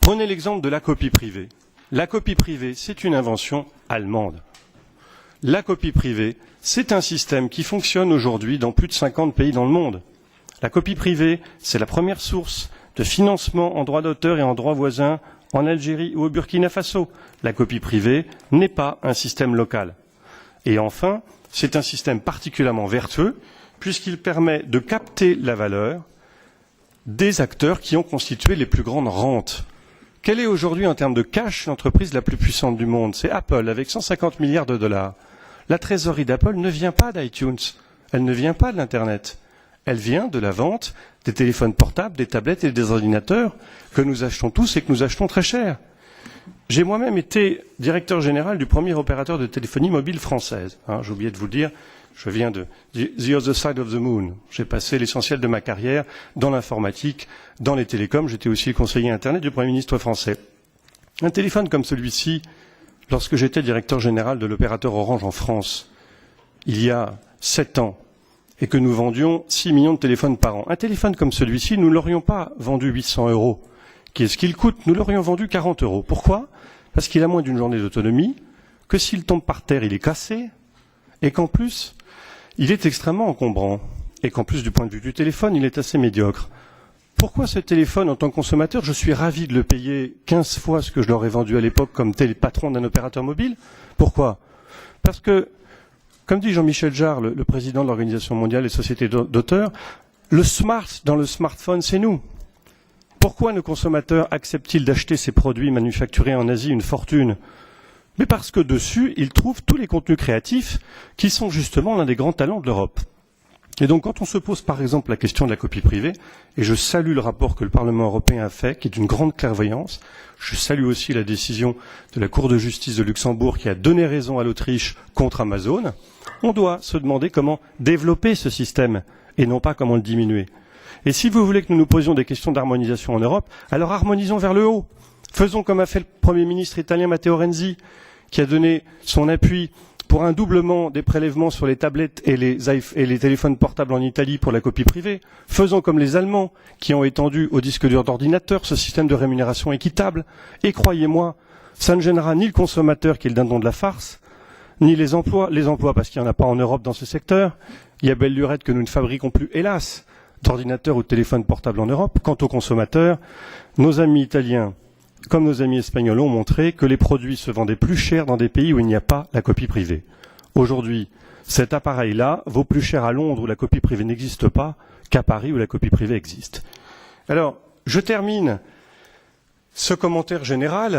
Prenez l'exemple de la copie privée. La copie privée, c'est une invention allemande. La copie privée, c'est un système qui fonctionne aujourd'hui dans plus de 50 pays dans le monde. La copie privée, c'est la première source de financement en droit d'auteur et en droit voisin en Algérie ou au Burkina Faso. La copie privée n'est pas un système local. Et enfin, c'est un système particulièrement vertueux puisqu'il permet de capter la valeur des acteurs qui ont constitué les plus grandes rentes. Quelle est aujourd'hui, en termes de cash, l'entreprise la plus puissante du monde? C'est Apple, avec 150 milliards de dollars. La trésorerie d'Apple ne vient pas d'iTunes, elle ne vient pas de l'Internet. Elle vient de la vente des téléphones portables, des tablettes et des ordinateurs que nous achetons tous et que nous achetons très cher. J'ai moi-même été directeur général du premier opérateur de téléphonie mobile française. J'ai oublié de vous le dire, je viens de The Other Side of the Moon. J'ai passé l'essentiel de ma carrière dans l'informatique, dans les télécoms. J'étais aussi le conseiller Internet du Premier ministre français. Un téléphone comme celui-ci, lorsque j'étais directeur général de l'opérateur Orange en France, il y a 7 ans, et que nous vendions 6 millions de téléphones par an. Un téléphone comme celui-ci, nous ne l'aurions pas vendu 800 €, qui est ce qu'il coûte, nous l'aurions vendu 40 €. Pourquoi? Parce qu'il a moins d'une journée d'autonomie, que s'il tombe par terre, il est cassé, et qu'en plus, il est extrêmement encombrant, et qu'en plus, du point de vue du téléphone, il est assez médiocre. Pourquoi ce téléphone, en tant que consommateur, je suis ravi de le payer 15 fois ce que je l'aurais vendu à l'époque comme patron d'un opérateur mobile? Pourquoi? Parce que, comme dit Jean-Michel Jarre, le président de l'Organisation mondiale des sociétés d'auteurs, le smart dans le smartphone, c'est nous. Pourquoi nos consommateurs acceptent-ils d'acheter ces produits manufacturés en Asie une fortune? Mais parce que dessus, ils trouvent tous les contenus créatifs qui sont justement l'un des grands talents de l'Europe. Et donc, quand on se pose par exemple la question de la copie privée, et je salue le rapport que le Parlement européen a fait, qui est d'une grande clairvoyance, je salue aussi la décision de la Cour de justice de Luxembourg qui a donné raison à l'Autriche contre Amazon, on doit se demander comment développer ce système et non pas comment le diminuer. Et si vous voulez que nous nous posions des questions d'harmonisation en Europe, alors harmonisons vers le haut. Faisons comme a fait le Premier ministre italien Matteo Renzi, qui a donné son appui pour un doublement des prélèvements sur les tablettes et les téléphones portables en Italie pour la copie privée. Faisons comme les Allemands, qui ont étendu aux disques durs d'ordinateur ce système de rémunération équitable. Et croyez-moi, ça ne gênera ni le consommateur, qui est le dindon de la farce, ni les emplois parce qu'il n'y en a pas en Europe dans ce secteur. Il y a belle lurette que nous ne fabriquons plus, hélas, d'ordinateurs ou de téléphones portables en Europe. Quant aux consommateurs, nos amis italiens, comme nos amis espagnols, ont montré que les produits se vendaient plus cher dans des pays où il n'y a pas la copie privée. Aujourd'hui, cet appareil-là vaut plus cher à Londres où la copie privée n'existe pas qu'à Paris où la copie privée existe. Alors, je termine ce commentaire général